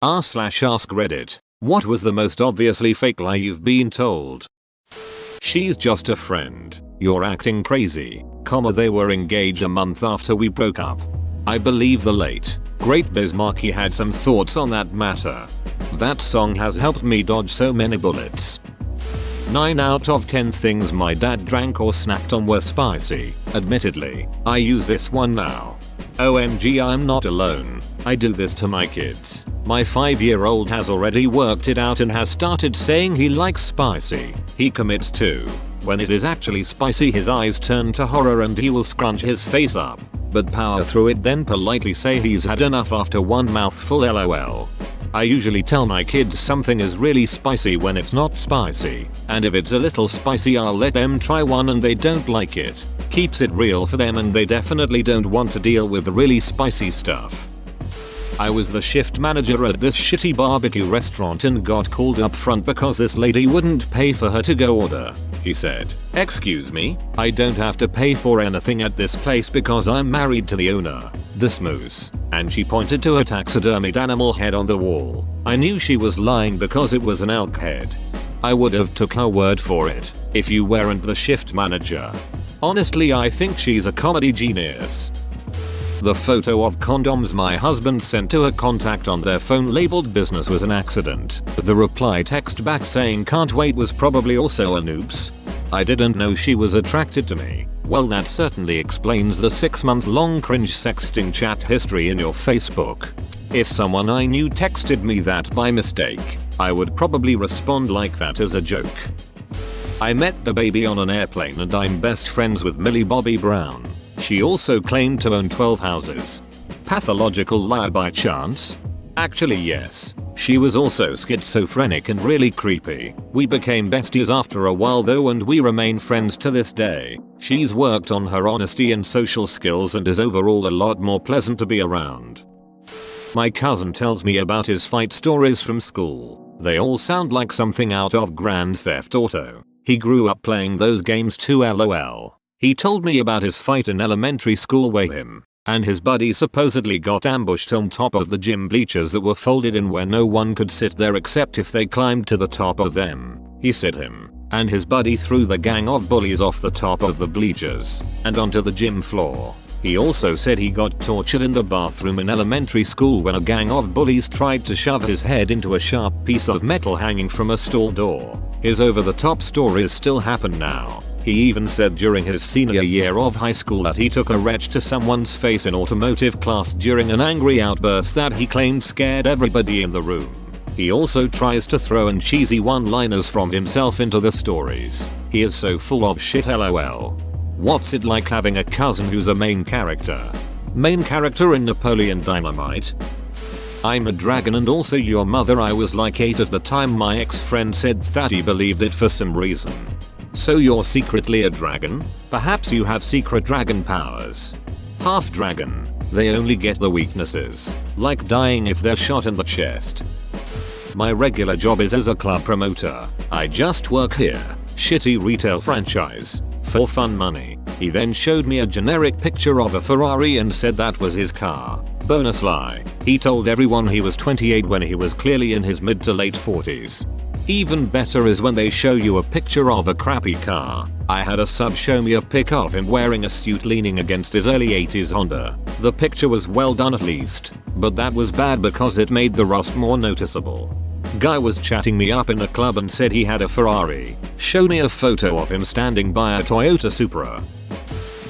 r/ask Reddit. What was the most obviously fake lie you've been told? She's just a friend. You're acting crazy. They were engaged a month after we broke up. I believe the late, great Biz Markie had some thoughts on that matter. That song has helped me dodge so many bullets. 9 out of 10 things my dad drank or snacked on were spicy. Admittedly, I use this one now. OMG, I'm not alone. I do this to my kids. My 5-year-old has already worked it out and has started saying he likes spicy. He commits to. When it is actually spicy, his eyes turn to horror and he will scrunch his face up, but power through it, then politely say he's had enough after one mouthful. LOL. I usually tell my kids something is really spicy when it's not spicy, and if it's a little spicy I'll let them try one and they don't like it. Keeps it real for them and they definitely don't want to deal with the really spicy stuff. I was the shift manager at this shitty barbecue restaurant and got called up front because this lady wouldn't pay for her to-go order. He said, "Excuse me, I don't have to pay for anything at this place because I'm married to the owner, this moose," and she pointed to a taxidermied animal head on the wall. I knew she was lying because it was an elk head. I would have took her word for it if you weren't the shift manager. Honestly, I think she's a comedy genius. The photo of condoms my husband sent to a contact on their phone labeled business was an accident. The reply text back saying can't wait was probably also an oops. I didn't know she was attracted to me. Well, that certainly explains the 6-month-long cringe sexting chat history in your Facebook. If someone I knew texted me that by mistake, I would probably respond like that as a joke. I met the baby on an airplane and I'm best friends with Millie Bobby Brown. She also claimed to own 12 houses. Pathological liar by chance? Actually yes. She was also schizophrenic and really creepy. We became besties after a while though and we remain friends to this day. She's worked on her honesty and social skills and is overall a lot more pleasant to be around. My cousin tells me about his fight stories from school. They all sound like something out of Grand Theft Auto. He grew up playing those games too. LOL. He told me about his fight in elementary school where him and his buddy supposedly got ambushed on top of the gym bleachers that were folded in where no one could sit there except if they climbed to the top of them. He said him and his buddy threw the gang of bullies off the top of the bleachers and onto the gym floor. He also said he got tortured in the bathroom in elementary school when a gang of bullies tried to shove his head into a sharp piece of metal hanging from a stall door. His over-the-top stories still happen now. He even said during his senior year of high school that he took a wrench to someone's face in automotive class during an angry outburst that he claimed scared everybody in the room. He also tries to throw in cheesy one-liners from himself into the stories. He is so full of shit. LOL. What's it like having a cousin who's a main character? Main character in Napoleon Dynamite? I'm a dragon and also your mother. I was like 8 at the time my ex-friend said that he believed it for some reason. So you're secretly a dragon? Perhaps you have secret dragon powers. Half dragon. They only get the weaknesses, like dying if they're shot in the chest. My regular job is as a club promoter. I just work here. Shitty retail franchise. For fun money. He then showed me a generic picture of a Ferrari and said that was his car. Bonus lie. He told everyone he was 28 when he was clearly in his mid to late 40s. Even better is when they show you a picture of a crappy car. I had a sub show me a pic of him wearing a suit leaning against his early 80s Honda. The picture was well done at least, but that was bad because it made the rust more noticeable. Guy was chatting me up in a club and said he had a Ferrari. Showed me a photo of him standing by a Toyota Supra.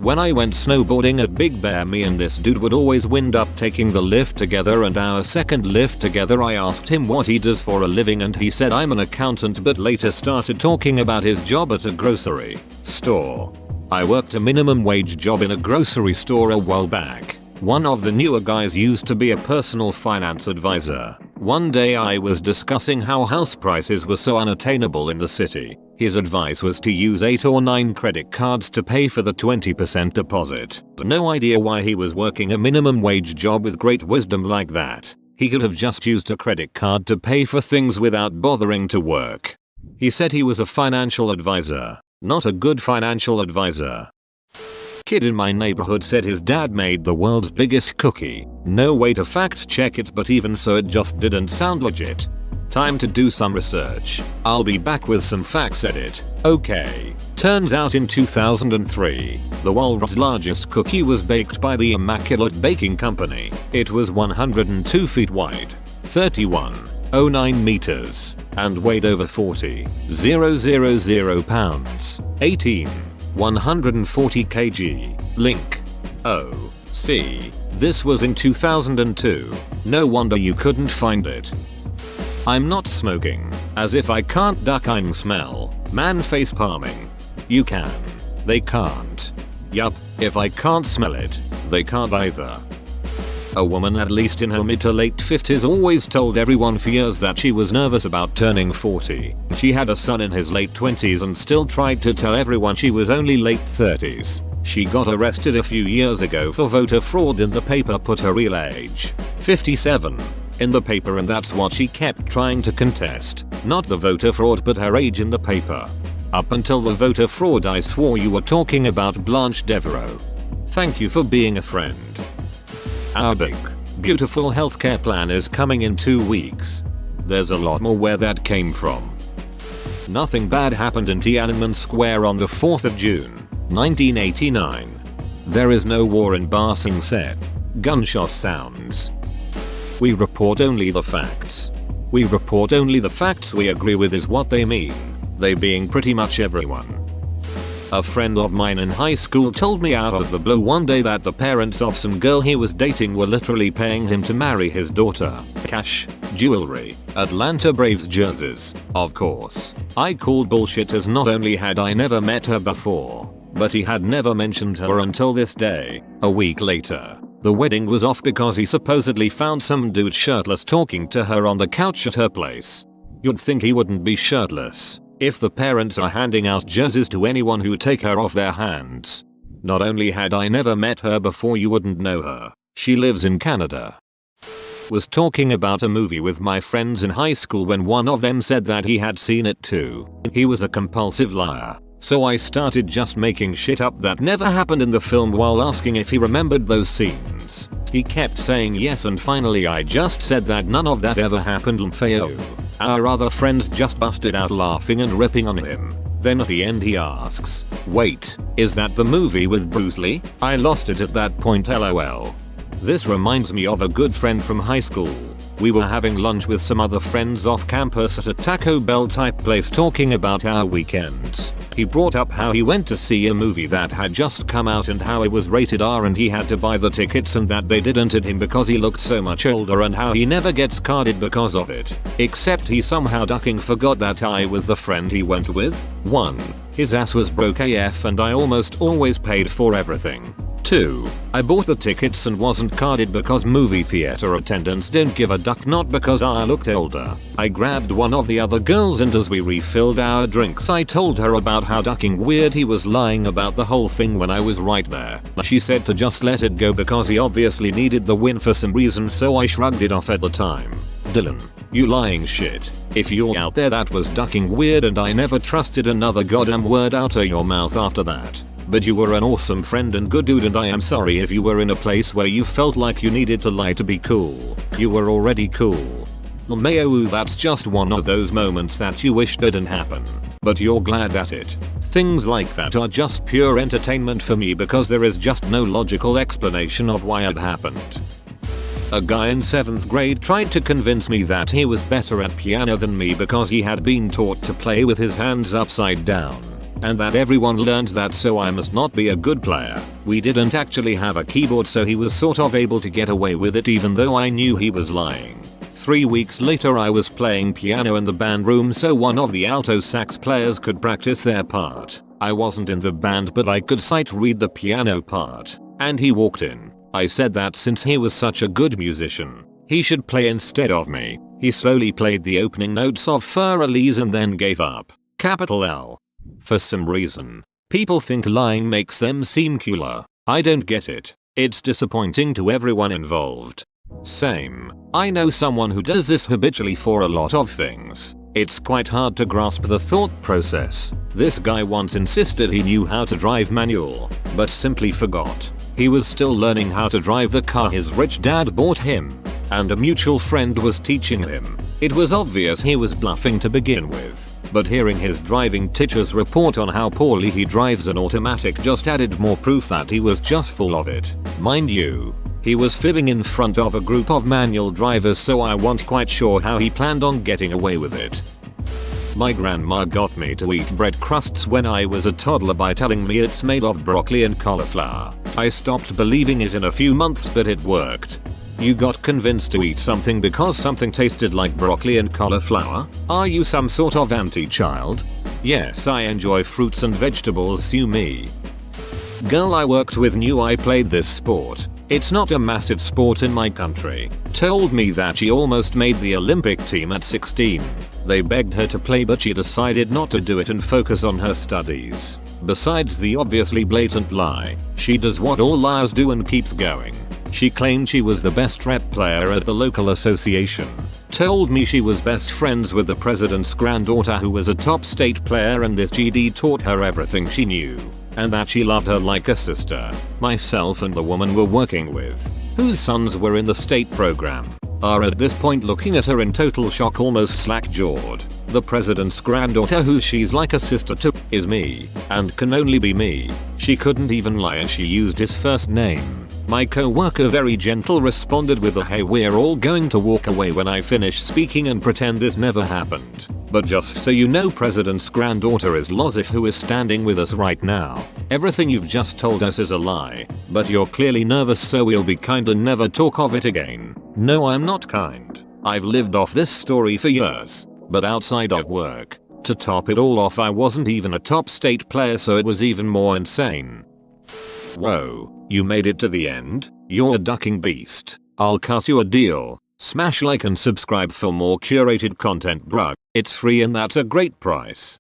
When I went snowboarding at Big Bear, me and this dude would always wind up taking the lift together, and our second lift together I asked him what he does for a living and he said I'm an accountant, but later started talking about his job at a grocery store. I worked a minimum wage job in a grocery store a while back. One of the newer guys used to be a personal finance advisor. One day I was discussing how house prices were so unattainable in the city. His advice was to use 8 or 9 credit cards to pay for the 20% deposit. No idea why he was working a minimum wage job with great wisdom like that. He could have just used a credit card to pay for things without bothering to work. He said he was a financial advisor, not a good financial advisor. kid in my neighborhood said his dad made the world's biggest cookie. No way to fact check it, but even so it just didn't sound legit. Time to do some research. I'll be back with some facts edit. Okay. Turns out in 2003, the world's largest cookie was baked by the Immaculate Baking Company. It was 102 feet wide, 31.09 meters, and weighed over 40,000 pounds, 140 kg. Link. Oh, see. This was in 2002. No wonder you couldn't find it. I'm not smoking. As if I can't duck I'm smell. Man face palming. You can. They can't. Yup, if I can't smell it, they can't either. A woman at least in her mid to late 50s always told everyone for years that she was nervous about turning 40. She had a son in his late 20s and still tried to tell everyone she was only late 30s. She got arrested a few years ago for voter fraud and the paper put her real age, 57, in the paper, and that's what she kept trying to contest. Not the voter fraud but her age in the paper. Up until the voter fraud I swore you were talking about Blanche Devereaux. Thank you for being a friend. Our big, beautiful healthcare plan is coming in 2 weeks. There's a lot more where that came from. Nothing bad happened in Tiananmen Square on the 4th of June, 1989. There is no war in Ba Sing Se. Gunshot sounds. We report only the facts. We report only the facts we agree with is what they mean. They being pretty much everyone. A friend of mine in high school told me out of the blue one day that the parents of some girl he was dating were literally paying him to marry his daughter. Cash, jewelry, Atlanta Braves jerseys, of course. I called bullshit, as not only had I never met her before, but he had never mentioned her until this day. A week later, the wedding was off because he supposedly found some dude shirtless talking to her on the couch at her place. You'd think he wouldn't be shirtless if the parents are handing out jerseys to anyone who take her off their hands. Not only had I never met her before, you wouldn't know her. She lives in Canada. Was talking about a movie with my friends in high school when one of them said that he had seen it too. He was a compulsive liar, so I started just making shit up that never happened in the film while asking if he remembered those scenes. He kept saying yes, and finally I just said that none of that ever happened. Lmfeo. Our other friends just busted out laughing and ripping on him. Then at the end he asks, "Wait, is that the movie with Bruce Lee?" I lost it at that point, lol. This reminds me of a good friend from high school. We were having lunch with some other friends off campus at a Taco Bell type place talking about our weekends. He brought up how he went to see a movie that had just come out and how it was rated R and he had to buy the tickets and that they didn't at him because he looked so much older, and how he never gets carded because of it. Except he somehow ducking forgot that I was the friend he went with. 1. His ass was broke AF and I almost always paid for everything. 2. I bought the tickets and wasn't carded because movie theater attendants didn't give a duck, not because I looked older. I grabbed one of the other girls and as we refilled our drinks I told her about how ducking weird he was lying about the whole thing when I was right there. She said to just let it go because he obviously needed the win for some reason, so I shrugged it off at the time. Dylan, you lying shit. If you're out there, that was ducking weird and I never trusted another goddamn word out of your mouth after that. But you were an awesome friend and good dude, and I am sorry if you were in a place where you felt like you needed to lie to be cool. You were already cool. Lmao, that's just one of those moments that you wish didn't happen, but you're glad at it. Things like that are just pure entertainment for me because there is just no logical explanation of why it happened. A guy in 7th grade tried to convince me that he was better at piano than me because he had been taught to play with his hands upside down, and that everyone learned that, so I must not be a good player. We didn't actually have a keyboard, so he was sort of able to get away with it even though I knew he was lying. 3 weeks later I was playing piano in the band room so one of the alto sax players could practice their part. I wasn't in the band but I could sight read the piano part, and he walked in. I said that since he was such a good musician, he should play instead of me. He slowly played the opening notes of Fur Elise and then gave up. Capital L. For some reason, people think lying makes them seem cooler. I don't get it. It's disappointing to everyone involved. Same. I know someone who does this habitually for a lot of things. It's quite hard to grasp the thought process. This guy once insisted he knew how to drive manual, but simply forgot. He was still learning how to drive the car his rich dad bought him, and a mutual friend was teaching him. It was obvious he was bluffing to begin with, but hearing his driving teacher's report on how poorly he drives an automatic just added more proof that he was just full of it. Mind you, he was fibbing in front of a group of manual drivers, so I wasn't quite sure how he planned on getting away with it. My grandma got me to eat bread crusts when I was a toddler by telling me it's made of broccoli and cauliflower. I stopped believing it in a few months, but it worked. You got convinced to eat something because something tasted like broccoli and cauliflower? Are you some sort of anti-child? Yes, I enjoy fruits and vegetables, sue me. Girl I worked with knew I played this sport. It's not a massive sport in my country. Told me that she almost made the Olympic team at 16. They begged her to play, but she decided not to do it and focus on her studies. Besides the obviously blatant lie, she does what all liars do and keeps going. She claimed she was the best rep player at the local association. Told me she was best friends with the president's granddaughter, who was a top state player, and this GD taught her everything she knew, and that she loved her like a sister. Myself and the woman we're working with, whose sons were in the state program, are at this point looking at her in total shock, almost slack-jawed. The president's granddaughter, who she's like a sister to, is me, and can only be me. She couldn't even lie and she used his first name. My co-worker, very gentle, responded with a "Hey, we're all going to walk away when I finish speaking and pretend this never happened. But just so you know, president's granddaughter is Lozif, who is standing with us right now. Everything you've just told us is a lie, but you're clearly nervous, so we'll be kind and never talk of it again." No, I'm not kind. I've lived off this story for years, but outside of work. To top it all off, I wasn't even a top state player, so it was even more insane. Whoa, you made it to the end? You're a ducking beast. I'll cut you a deal. Smash like and subscribe for more curated content, bruh. It's free and that's a great price.